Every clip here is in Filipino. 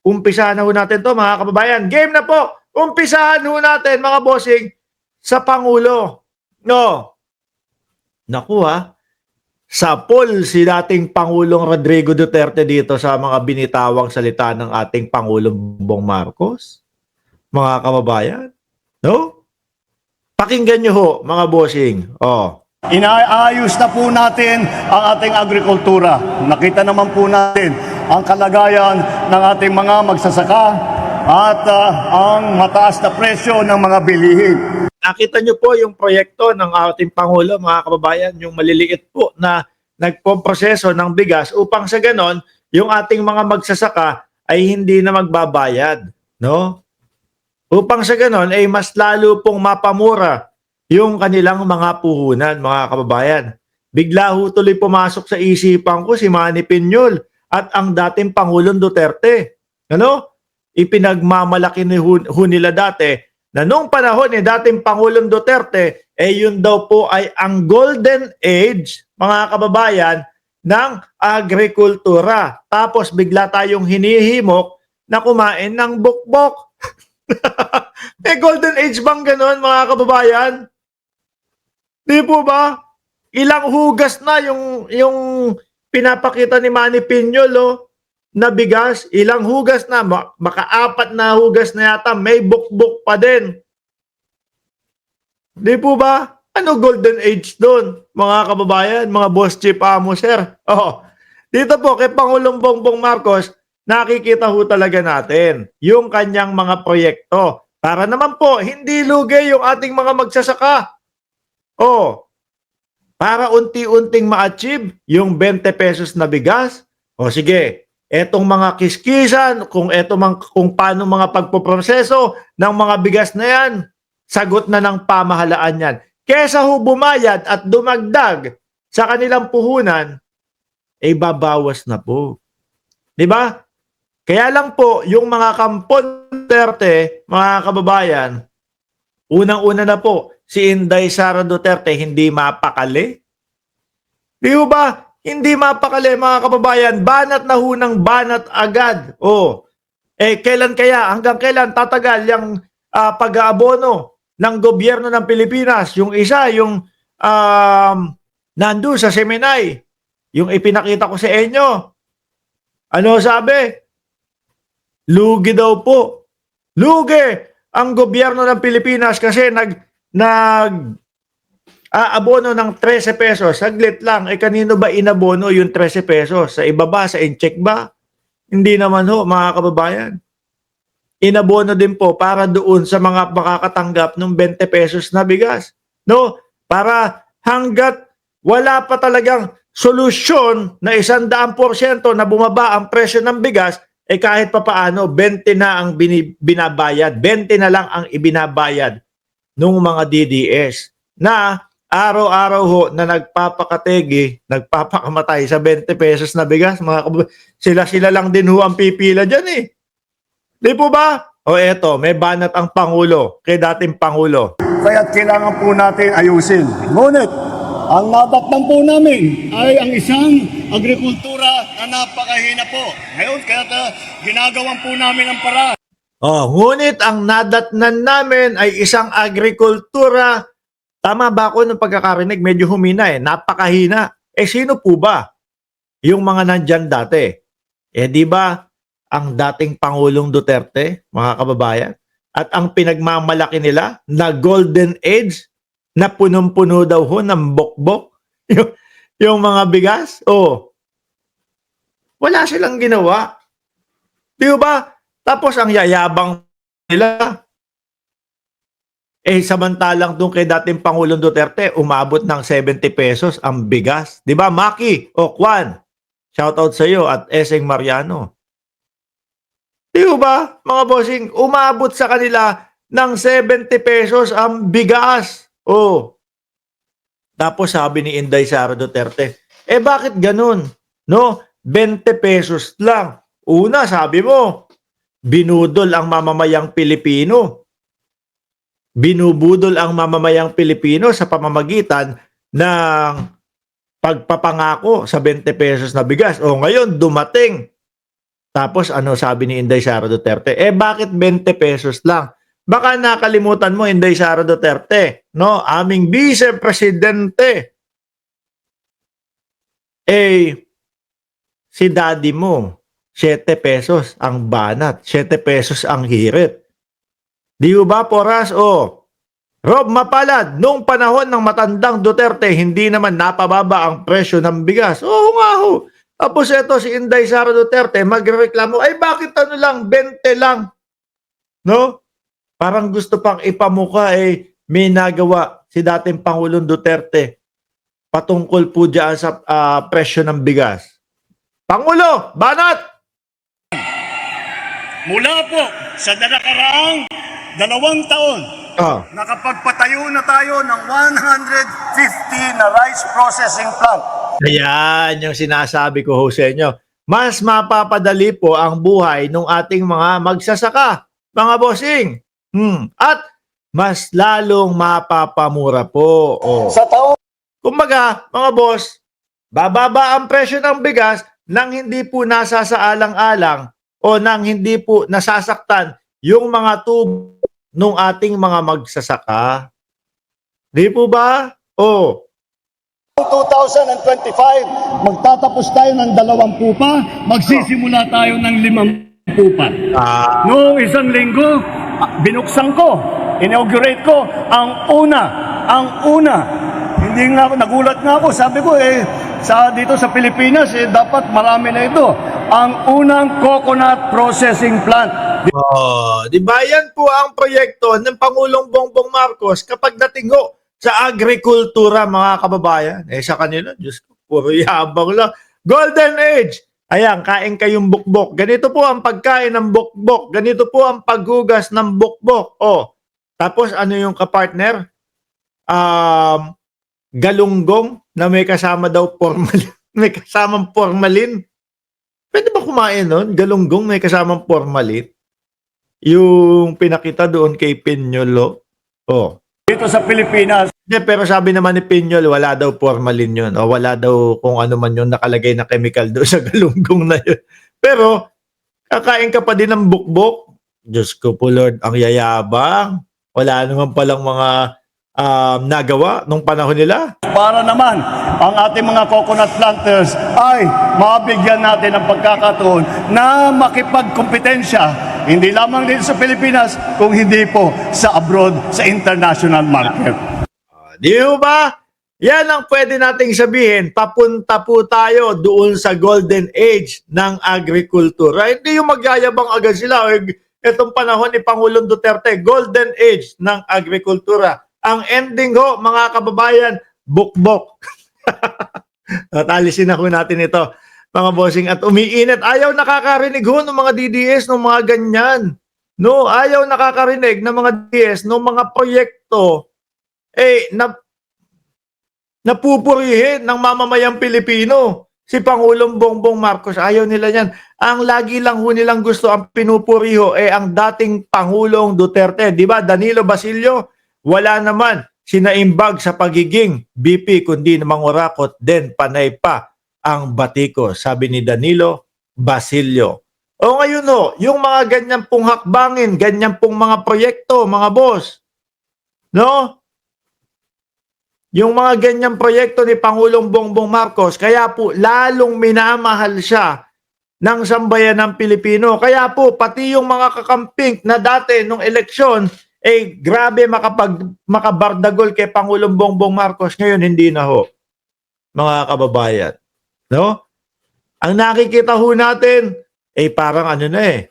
Umpisahan na ho natin 'to mga kababayan. Game na po. Umpisahan ho natin mga bossing sa Pangulo. No. Naku ha. Sapol si dating Pangulong Rodrigo Duterte dito sa mga binitawang salita ng ating Pangulong Bongbong Marcos. Mga kababayan. No? Pakinggan nyo ho mga bossing. Oh. Inaayos na po natin ang ating agrikultura. Nakita naman po natin ang kalagayan ng ating mga magsasaka at ang mataas na presyo ng mga bilihin. Nakita nyo po yung proyekto ng ating Pangulo, mga kababayan, yung maliliit po na nagpoproseso ng bigas upang sa ganon, yung ating mga magsasaka ay hindi na magbabayad. No? Upang sa ganon, ay mas lalo pong mapamura yung kanilang mga puhunan, mga kababayan. Bigla ho tuloy pumasok sa isipan ko si Manny Piñol at ang dating Pangulong Duterte. Ano? Ipinagmamalaki ho nila dati na nung panahon ni dating Pangulong Duterte, yun daw po ay ang golden age, mga kababayan, ng agrikultura. Tapos bigla tayong hinihimok na kumain ng bukbok. Golden age bang ganon, mga kababayan? Di po ba? Ilang hugas na yung pinapakita ni Manny Piñol na bigas. Ilang hugas na, maka-4 na hugas na yata, may bukbok pa din. Di po ba? Ano golden age doon, mga kababayan, mga boss chief amo, sir? Oh, dito po kay Pangulong Bongbong Marcos, nakikita ho talaga natin yung kanyang mga proyekto. Para naman po, hindi lugi yung ating mga magsasaka. Oh, para unti-unting ma-achieve yung 20 pesos na bigas. O sige, etong mga kiskisan, kung paano mga pagpoproseso ng mga bigas na yan, sagot na ng pamahalaan yan. Kesa ho bumayad at dumagdag sa kanilang puhunan, babawas na po. Di ba? Kaya lang po, yung mga kampon Duterte, mga kababayan, unang-una na po, si Inday Sara Duterte hindi mapakali. Di ba? Hindi mapakali, mga kababayan. Banat na ho ng banat agad. Oh. Kailan kaya? Hanggang kailan tatagal yung pag-aabono ng gobyerno ng Pilipinas? Yung isa, yung nandun sa Seminay. Yung ipinakita ko sa inyo. Ano sabi? Lugi daw po. Lugi ang gobyerno ng Pilipinas kasi abono ng 13 pesos. Saglit lang. Kanino ba inabono yung 13 pesos? Sa iba ba? Sa incheck ba? Hindi naman ho, mga kababayan. Inabono din po para doon sa mga makakatanggap ng 20 pesos na bigas. No? Para hanggat wala pa talagang solusyon na 100% na bumaba ang presyo ng bigas, kahit pa paano, 20 na ang binabayad. 20 na lang ang ibinabayad ng mga DDS na araw-araw ho na nagpapakategi, nagpapakamatay sa 20 pesos na bigas. Sila lang din ho ang pipila dyan eh. Di po ba? O eto, may banat ang Pangulo kay dating Pangulo. Kaya kailangan po natin ayusin. Ngunit, ang nadatnan po namin ay ang isang agrikultura na napakahina po. Ngayon, kaya ginagawan po namin ang paraan. Ngunit ang nadatnan namin ay isang agrikultura. Tama ba ako ng pagkakarinig? Medyo humina napakahina. Sino po ba yung mga nandyan dati? Di ba ang dating Pangulong Duterte, mga kababayan? At ang pinagmamalaki nila na golden age na punong-puno daw ho ng bokbok yung mga bigas. Wala silang ginawa. Di ba? Tapos ang yayabang nila. Samantalang doon kay dating Pangulong Duterte, umabot ng 70 pesos ang bigas. Di ba, Maki o Kwan? Shoutout sa iyo at Eseng Mariano. Di ba, mga bossing, umabot sa kanila ng 70 pesos ang bigas. Tapos sabi ni Inday Sara Duterte, bakit ganun? No, 20 pesos lang. Una, sabi mo, binudol ang mamamayang Pilipino. Binubudol ang mamamayang Pilipino sa pamamagitan ng pagpapangako sa 20 pesos na bigas. Ngayon, dumating Tapos ano sabi ni Inday Sara Duterte? Bakit 20 pesos lang? Baka nakalimutan mo, Inday Sara Duterte, no? Aming Vice Presidente. Si daddy mo, 7 pesos ang banat, 7 pesos ang hirit. Di ba, Poras? Rob Mapalad, nung panahon ng matandang Duterte, hindi naman napababa ang presyo ng bigas. Oo nga ho. Tapos ito si Inday Sara Duterte, magreklamo, bakit ano lang, 20 lang. No? Parang gusto pang ipamuka, may nagawa si dating Pangulong Duterte patungkol po dyan sa presyo ng bigas. Pangulo, banat! Mula po sa nakaraang 2 taon, nakapagpatayo na tayo ng 150 na rice processing plant. Ayan yung sinasabi ko ho sa inyo. Mas mapapadali po ang buhay ng ating mga magsasaka, mga bossing. At mas lalong mapapamura po. Sa taon Kumbaga, mga boss, bababa ang presyo ng bigas nang hindi po nasasaalang-alang o nang hindi po nasasaktan yung mga tubo ng ating mga magsasaka. Di po ba? 2025, magtatapos tayo ng 20 pa, magsisimula tayo ng 50 pa. Noong isang linggo, binuksan ko, inaugurate ko, ang una, hindi nga ako, nagulat nga ako, sabi ko dito sa Pilipinas, dapat marami na ito. Ang unang coconut processing plant. Di ba yan po ang proyekto ng Pangulong Bongbong Marcos kapag dating ho sa agrikultura, mga kababayan? Sa kanila, Diyos ko, puro yabang lang. Golden Age! Ayan, kain kayong bukbok. Ganito po ang pagkain ng bukbok. Ganito po ang paghugas ng bukbok. Tapos ano yung kapartner? Galunggong na may kasama daw formalin. May kasamang formalin. Pwede ba kumain nun? Galunggong may kasamang formalin? Yung pinakita doon kay Piñolo. Dito sa Pilipinas. Pero sabi naman ni Piñol, wala daw formalin yun. O wala daw kung ano man yun nakalagay na chemical doon sa galunggong na yun. Pero, kakain ka pa din ng bukbok. Diyos ko po Lord, ang yayabang. Wala naman palang mga nagawa nung panahon nila. Para naman ang ating mga coconut planters ay mabigyan natin ng pagkakataon na makipagkompetensya hindi lamang dito sa Pilipinas kung hindi po sa abroad, sa international market. Di ba? Yan ang pwede nating sabihin. Papunta po tayo doon sa golden age ng agrikultura. Hindi yung magyayabang agad sila. Itong panahon ni Pangulong Duterte, golden age ng agrikultura. Ang ending ho, mga kababayan, bukbok. Talisin na ho natin ito, mga bossing, at umiinit. Ayaw nakakarinig ho ng mga DDS ng mga ganyan. No, ayaw nakakarinig ng mga DDS ng mga proyekto napupurihin ng mamamayang Pilipino. Si Pangulong Bongbong Marcos, ayaw nila yan. Ang lagi lang ho nilang gusto, ang pinupuriho, ang dating Pangulong Duterte. Di ba, Danilo Basilio? Wala naman sinaimbag sa pagiging BP, kundi mangurakot din panay pa ang batiko, sabi ni Danilo Basilio. Ngayon yung mga ganyan pong hakbangin, ganyan pong mga proyekto, mga boss, no? Yung mga ganyang proyekto ni Pangulong Bongbong Marcos, kaya po lalong minamahal siya ng sambayan ng Pilipino. Kaya po pati yung mga kakamping na dati nung eleksyon, grabe makabardagol kay Pangulong Bongbong Marcos, ngayon hindi na ho, mga kababayan. No? Ang nakikita ho natin, parang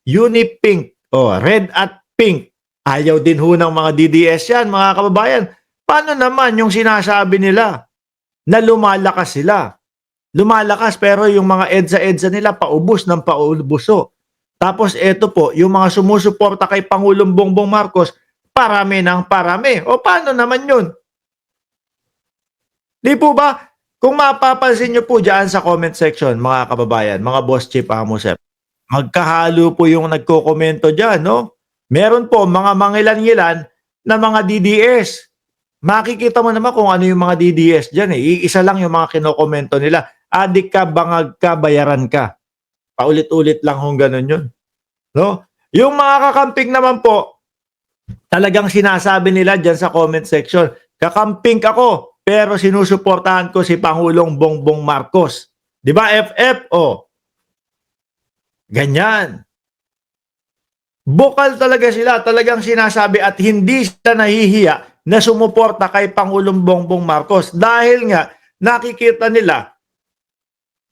uni-pink, red at pink. Ayaw din ho ng mga DDS yan, mga kababayan. Paano naman yung sinasabi nila na lumalakas sila? Lumalakas pero yung mga EDSA nila paubos ng paubuso. Tapos eto po, yung mga sumusuporta kay Pangulong Bongbong Marcos, parami ng parami. Paano naman yun? Di po ba? Kung mapapansin nyo po dyan sa comment section, mga kababayan, mga boss chief, Amosep, magkahalo po yung nagko-komento dyan, no? Meron po mga mangilan-ngilan na mga DDS. Makikita mo naman kung ano yung mga DDS dyan. Iisa lang yung mga kinokomento nila. Adik ka, bangag ka, bayaran ka. Paulit-ulit lang hong ganun yun. No? Yung mga kakamping naman po, talagang sinasabi nila dyan sa comment section, kakamping ako, pero sinusuportahan ko si Pangulong Bongbong Marcos. Di ba, FF? O, ganyan. Bukal talaga sila, talagang sinasabi at hindi sila nahihiya na sumuporta kay Pangulong Bongbong Marcos dahil nga nakikita nila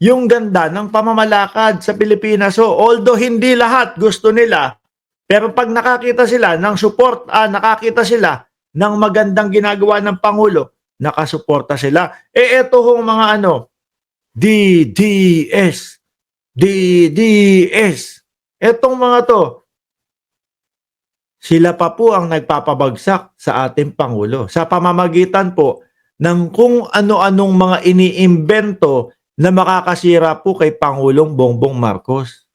yung ganda ng pamamalakad sa Pilipinas. So, although hindi lahat gusto nila, pero pag nakakita sila ng support, nakakita sila ng magandang ginagawa ng Pangulo, nakasuporta sila. Eto hong mga DDS, etong mga to, sila pa po ang nagpapabagsak sa ating Pangulo sa pamamagitan po ng kung ano-anong mga iniimbento na makakasira po kay Pangulong Bongbong Marcos.